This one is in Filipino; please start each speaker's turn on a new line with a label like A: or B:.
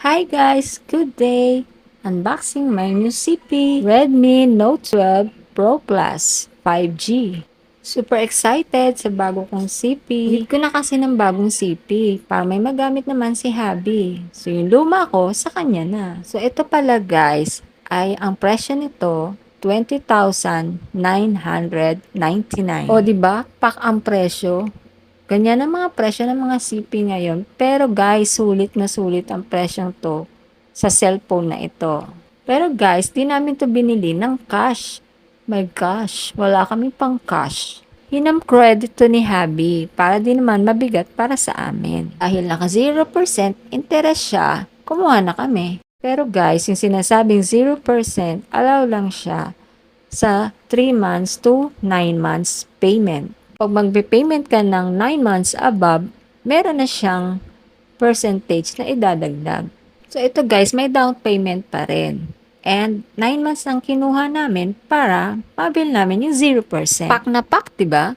A: Hi guys, good day! Unboxing my new CP Redmi Note 12 Pro Plus 5G. Super excited sa bago kong CP. Need ko na kasi ng bagong CP para may magamit naman si Habi. So yung luma ko sa kanya na. So ito pala guys ay ang presyo nito 20,999. O diba? Pak ang presyo. Ganyan ang mga presyo ng mga CP ngayon. Pero guys, sulit na sulit ang presyong to sa cellphone na ito. Pero guys, di namin to binili ng cash. My gosh, wala kami pang cash. Hinam credit to ni Habi para di naman mabigat para sa amin. Dahil naka 0% interest siya, kumuha na kami. Pero guys, yung sinasabing 0%, allow lang siya sa 3 months to 9 months payment. Pag magbe-payment ka ng 9 months above, meron na siyang percentage na idadagdag. So ito guys, may down payment pa rin. And 9 months ang kinuha namin para mabil namin yung 0%. Pak na pak, diba?